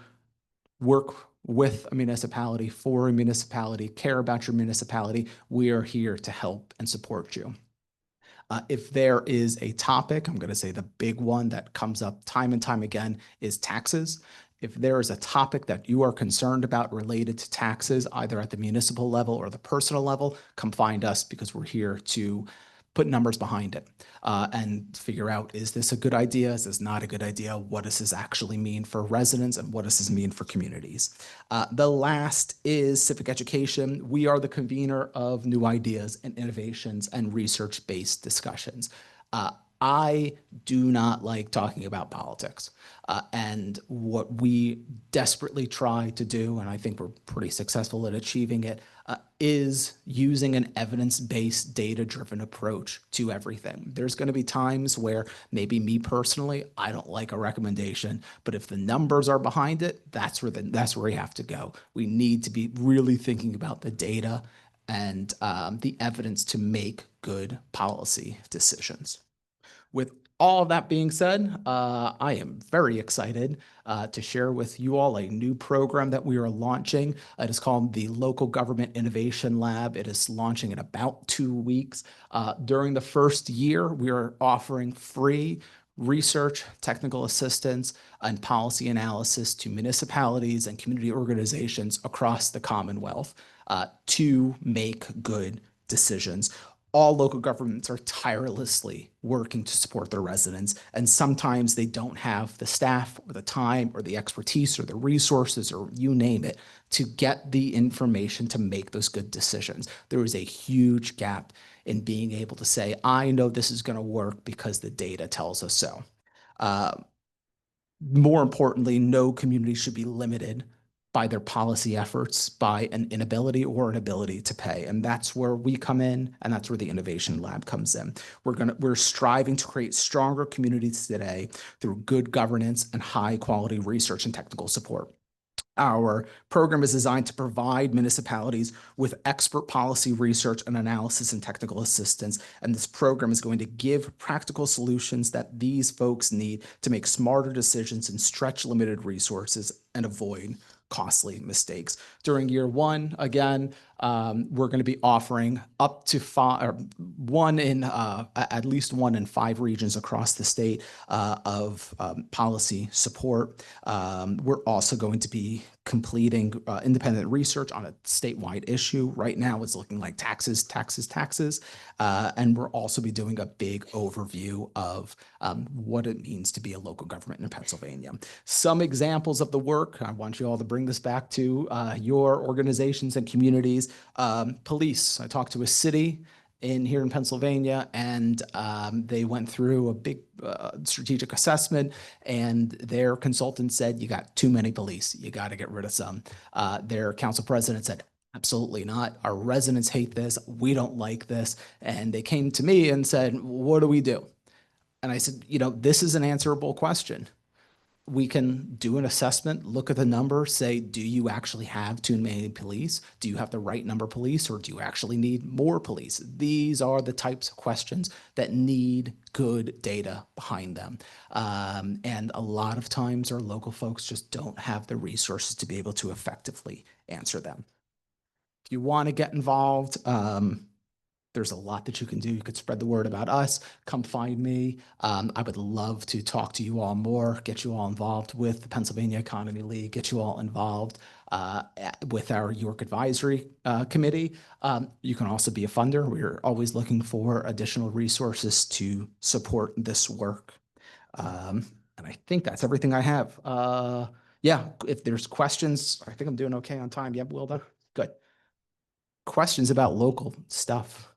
work with a municipality, for a municipality, care about your municipality, we are here to help and support you. If there is a topic, I'm going to say the big one that comes up time and time again is taxes. If there is a topic that you are concerned about related to taxes, either at the municipal level or the personal level, come find us, because we're here to put numbers behind it and figure out, is this a good idea? Is this not a good idea? What does this actually mean for residents, and what does this mean for communities? The last is civic education. We are the convener of new ideas and innovations and research-based discussions. I do not like talking about politics. And what we desperately try to do, and I think we're pretty successful at achieving it, is using an evidence-based, data-driven approach to everything. There's going to be times where maybe me personally, I don't like a recommendation, but if the numbers are behind it, that's where we have to go. We need to be really thinking about the data and the evidence to make good policy decisions. With all of that being said, I am very excited to share with you all a new program that we are launching. It is called the Local Government Innovation Lab. It is launching in about 2 weeks. During the first year, we are offering free research, technical assistance, and policy analysis to municipalities and community organizations across the Commonwealth to make good decisions. All local governments are tirelessly working to support their residents, and sometimes they don't have the staff or the time or the expertise or the resources, or you name it, to get the information to make those good decisions. There is a huge gap in being able to say, I know this is going to work because the data tells us so. More importantly, no community should be limited by their policy efforts, by an inability or an ability to pay. And that's where we come in, and that's where the Innovation Lab comes in. We're striving to create stronger communities today through good governance and high quality research and technical support. Our program is designed to provide municipalities with expert policy research and analysis and technical assistance. And this program is going to give practical solutions that these folks need to make smarter decisions and stretch limited resources and avoid costly mistakes. During year one, again, we're going to be offering up to at least one in 5 regions across the state of policy support. We're also going to be completing independent research on a statewide issue. Right now, it's looking like taxes. And we'll also be doing a big overview of what it means to be a local government in Pennsylvania. Some examples of the work, I want you all to bring this back to your organizations and communities. Police, I talked to a city here in Pennsylvania, and they went through a big strategic assessment, and their consultant said, you got too many police, you got to get rid of some. Their council president said, absolutely not. Our residents hate this. We don't like this. And they came to me and said, what do we do? And I said, this is an answerable question. We can do an assessment, look at the number, say, do you actually have too many police? Do you have the right number of police, or do you actually need more police? These are the types of questions that need good data behind them. And a lot of times our local folks just don't have the resources to be able to effectively answer them. If you want to get involved, there's a lot that you can do. You could spread the word about us. Come find me. I would love to talk to you all more, get you all involved with the Pennsylvania Economy League, get you all involved with our York Advisory Committee. You can also be a funder. We're always looking for additional resources to support this work. And I think that's everything I have. Yeah, if there's questions, I think I'm doing okay on time. Yep, Wilda? Good. Questions about local stuff?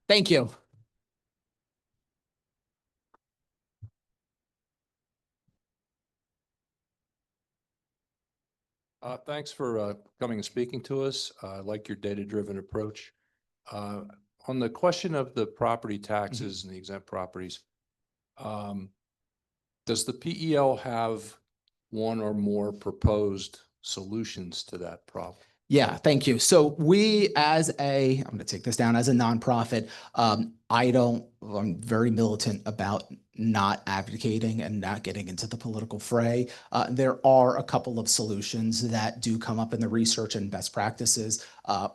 Thank you. Thanks for coming and speaking to us. I like your data-driven approach. On the question of the property taxes and the exempt properties, does the PEL have one or more proposed solutions to that problem? Yeah, thank you. So I'm going to take this down as a nonprofit. I'm very militant about not advocating and not getting into the political fray. There are a couple of solutions that do come up in the research and best practices.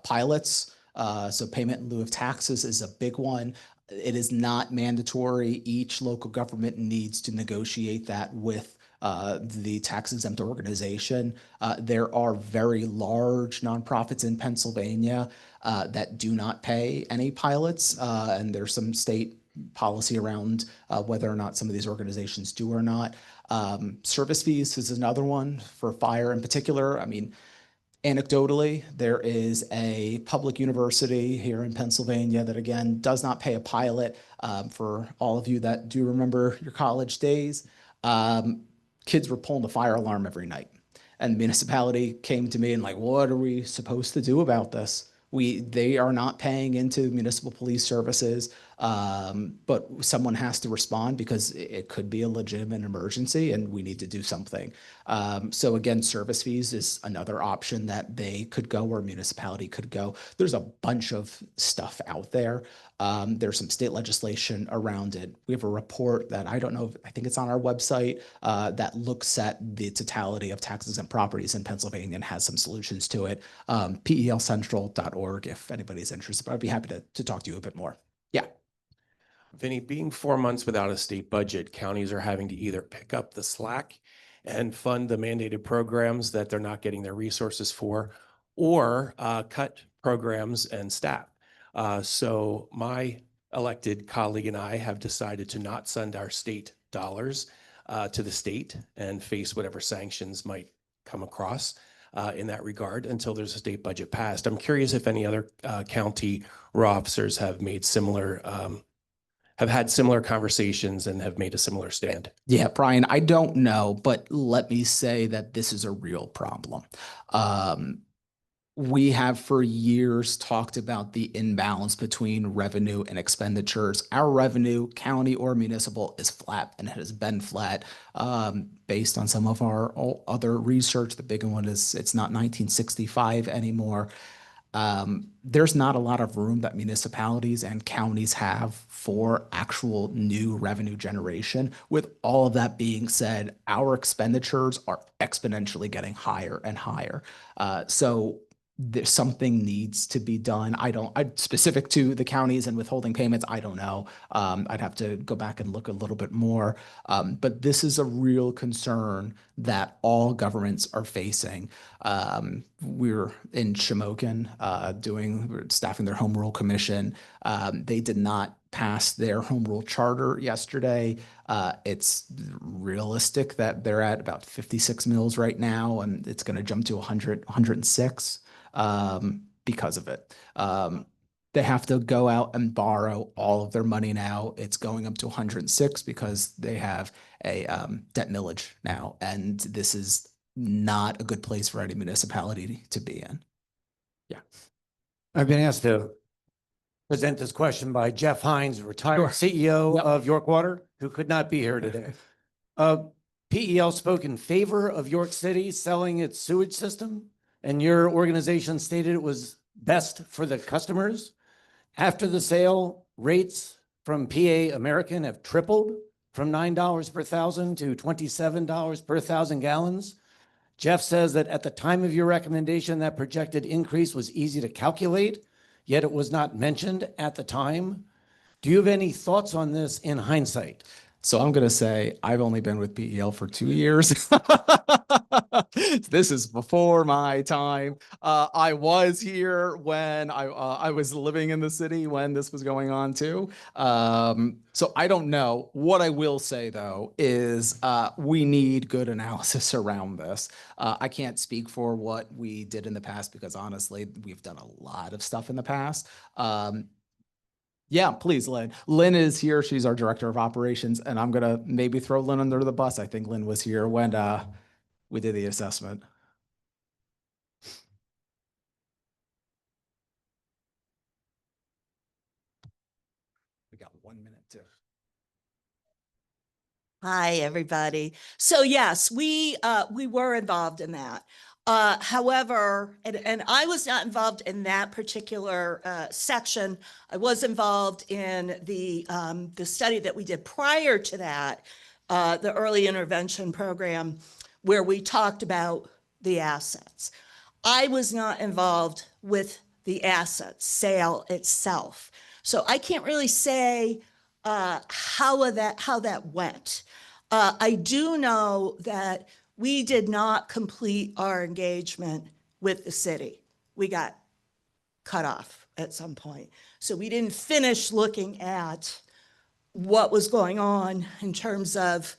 Pilots, so payment in lieu of taxes is a big one. It is not mandatory. Each local government needs to negotiate that with the tax exempt organization. There are very large nonprofits in Pennsylvania that do not pay any pilots, and there's some state policy around whether or not some of these organizations do or not. Service fees is another one for fire in particular. I mean, anecdotally, there is a public university here in Pennsylvania that, again, does not pay a pilot. For all of you that do remember your college days, kids were pulling the fire alarm every night. And the municipality came to me and like, what are we supposed to do about this? They are not paying into municipal police services, but someone has to respond because it could be a legitimate emergency and we need to do something. So again, service fees is another option that they could go or municipality could go. There's a bunch of stuff out there. There's some state legislation around it. We have a report that I don't know, I think it's on our website, that looks at the totality of taxes and properties in Pennsylvania and has some solutions to it. PELcentral.org if anybody's interested, but I'd be happy to talk to you a bit more. Yeah. Vinny, being 4 months without a state budget, counties are having to either pick up the slack and fund the mandated programs that they're not getting their resources for, or cut programs and staff. So my elected colleague and I have decided to not send our state dollars to the state and face whatever sanctions might come across in that regard until there's a state budget passed. I'm curious if any other county RAW officers have made similar have had similar conversations and have made a similar stand? Yeah, Brian, I don't know, but let me say that this is a real problem. We have for years talked about the imbalance between revenue and expenditures. Our revenue, county or municipal, is flat and it has been flat. Based on some of our other research, the big one is it's not 1965 anymore. There's not a lot of room that municipalities and counties have for actual new revenue generation. With all of that being said, our expenditures are exponentially getting higher and higher. So there's something needs to be done. Specific to the counties and withholding payments, I don't know. I'd have to go back and look a little bit more. But this is a real concern that all governments are facing. We're in Shamokin we're staffing their home rule commission. They did not pass their home rule charter yesterday. It's realistic that they're at about 56 mills right now, and it's going to jump to 106 because of it. They have to go out and borrow all of their money now. It's going up to 106 because they have a debt millage now, and this is not a good place for any municipality to be in. Yeah. I've been asked to present this question by Jeff Hines, retired CEO of York Water, who could not be here today. PEL spoke in favor of York City selling its sewage system, and your organization stated it was best for the customers. After the sale, rates from PA American have tripled from $9 per thousand to $27 per thousand gallons. Jeff says that at the time of your recommendation, that projected increase was easy to calculate, yet it was not mentioned at the time. Do you have any thoughts on this in hindsight? So I'm going to say I've only been with PEL for 2 years. This is before my time. I was here when I was living in the city when this was going on too. So I don't know. What I will say though is we need good analysis around this. I can't speak for what we did in the past because honestly, we've done a lot of stuff in the past. Yeah, please, Lynn. Lynn is here. She's our director of operations, and I'm gonna maybe throw Lynn under the bus. I think Lynn was here when we did the assessment. We got 1 minute too. Hi, everybody. So yes, we were involved in that. However, and I was not involved in that particular section. I was involved in the study that we did prior to that, the early intervention program, where we talked about the assets. I was not involved with the asset sale itself, so I can't really say how that went. I do know that we did not complete our engagement with the city. We got cut off at some point. So we didn't finish looking at what was going on in terms of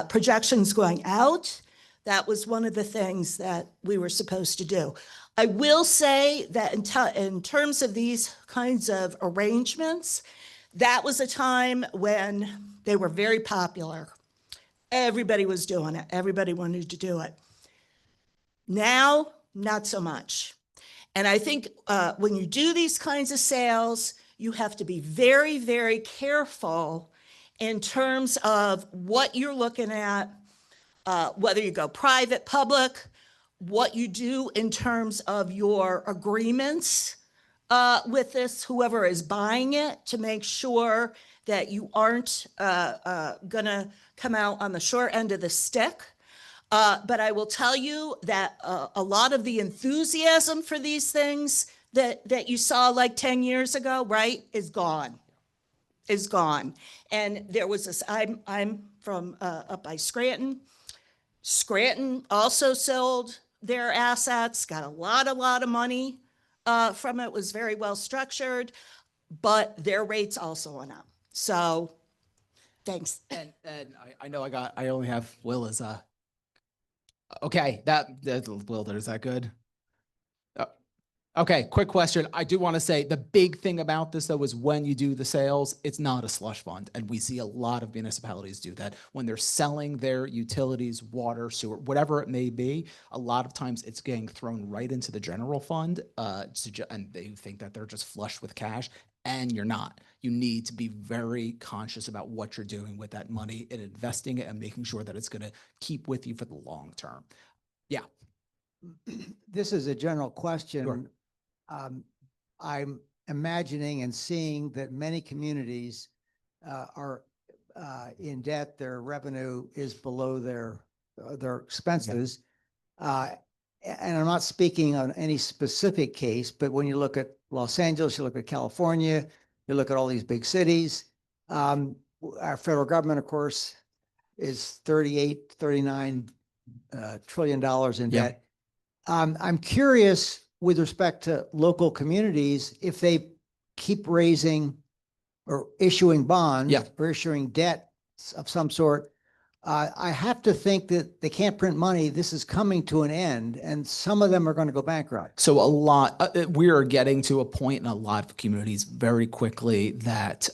projections going out. That was one of the things that we were supposed to do. I will say that in terms of these kinds of arrangements, that was a time when they were very popular. Everybody was doing it. Everybody wanted to do it. Now, not so much. And I think when you do these kinds of sales, you have to be very, very careful in terms of what you're looking at, whether you go private, public, what you do in terms of your agreements with this, whoever is buying it, to make sure that you aren't gonna come out on the short end of the stick. But I will tell you that a lot of the enthusiasm for these things that you saw like 10 years ago, right, is gone. And there was this, I'm from up by Scranton. Scranton also sold their assets, got a lot of money from it, was very well structured, but their rates also went up. So thanks. And I know I only have Will as okay, that Will, is that good? Okay, quick question. I do want to say the big thing about this though is when you do the sales, it's not a slush fund. And we see a lot of municipalities do that. When they're selling their utilities, water, sewer, whatever it may be, a lot of times it's getting thrown right into the general fund. And they think that they're just flush with cash, and you're not. You need to be very conscious about what you're doing with that money and investing it and making sure that it's going to keep with you for the long term. Yeah. This is a general question. Sure. I'm imagining and seeing that many communities are in debt. Their revenue is below their expenses. And I'm not speaking on any specific case, but when you look at Los Angeles, you look at California, you look at all these big cities. Our federal government, of course, is 39 trillion dollars in debt. I'm curious with respect to local communities, if they keep raising or issuing bonds or issuing debt of some sort, I have to think that they can't print money. This is coming to an end, and some of them are going to go bankrupt. So a lot, we are getting to a point in a lot of communities very quickly that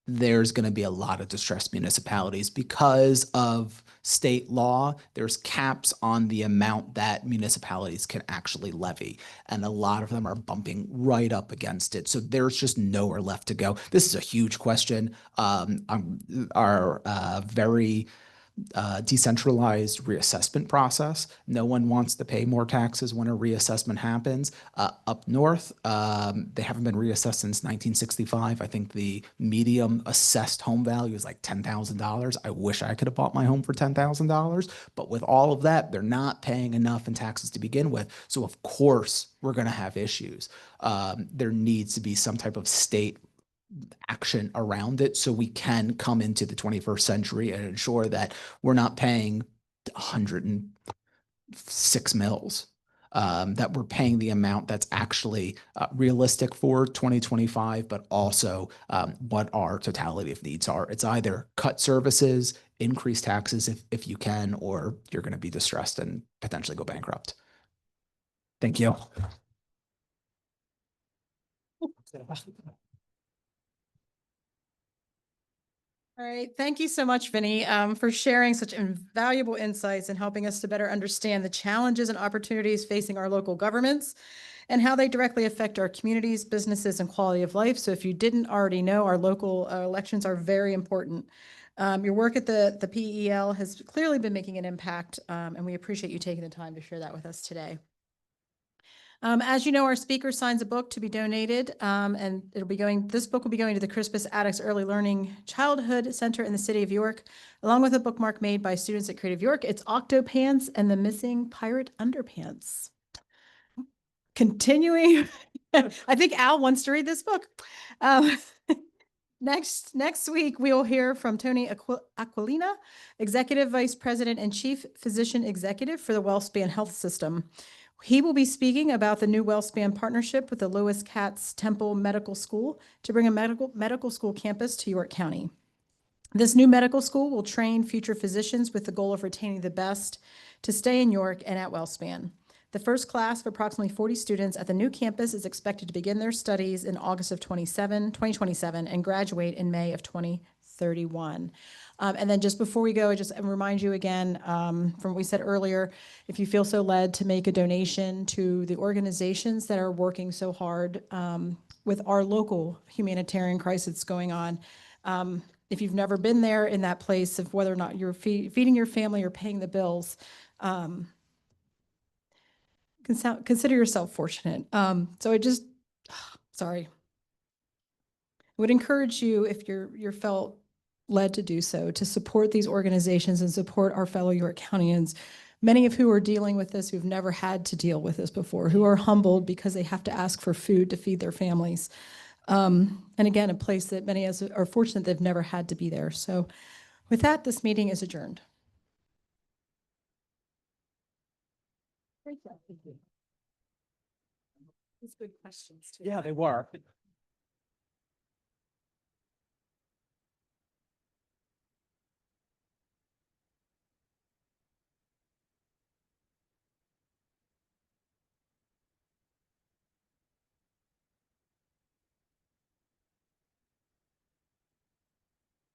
there's going to be a lot of distressed municipalities because of state law. There's caps on the amount that municipalities can actually levy, and a lot of them are bumping right up against it. So there's just nowhere left to go. This is a huge question. Our very decentralized reassessment process. No one wants to pay more taxes when a reassessment happens. Up north, they haven't been reassessed since 1965. I think the medium assessed home value is like $10,000. I wish I could have bought my home for $10,000, but with all of that, they're not paying enough in taxes to begin with. So of course, we're going to have issues. There needs to be some type of state action around it so we can come into the 21st century and ensure that we're not paying 106 mills, that we're paying the amount that's actually realistic for 2025, but also what our totality of needs are. It's either cut services, increase taxes if you can, or you're going to be distressed and potentially go bankrupt. Thank you. All right. Thank you so much, Vinny, for sharing such invaluable insights and helping us to better understand the challenges and opportunities facing our local governments and how they directly affect our communities, businesses, and quality of life. So if you didn't already know, our local elections are very important. Your work at the PEL has clearly been making an impact, and we appreciate you taking the time to share that with us today. As you know, our speaker signs a book to be donated, and this book will be going to the Crispus Attucks Early Learning Childhood Center in the city of York, along with a bookmark made by students at Creative York. It's Octopants and the Missing Pirate Underpants. Continuing, I think Al wants to read this book. Next week, we will hear from Tony Aquilina, Executive Vice President and Chief Physician Executive for the WellSpan Health System. He will be speaking about the new WellSpan partnership with the Lewis Katz Temple Medical School to bring a medical school campus to York County. This new medical school will train future physicians with the goal of retaining the best to stay in York and at WellSpan. The first class of approximately 40 students at the new campus is expected to begin their studies in August of 2027 and graduate in May of 2031. And then just before we go, I just remind you again from what we said earlier, if you feel so led to make a donation to the organizations that are working so hard with our local humanitarian crisis going on. If you've never been there in that place of whether or not you're feeding your family or paying the bills, consider yourself fortunate. So I just, sorry, would encourage you if you're felt led to do so, to support these organizations and support our fellow York Countyans, many of who are dealing with this, who've never had to deal with this before, who are humbled because they have to ask for food to feed their families. And again, a place that many of us are fortunate they've never had to be there. So with that, this meeting is adjourned. Great job. These good questions too. Yeah, they were.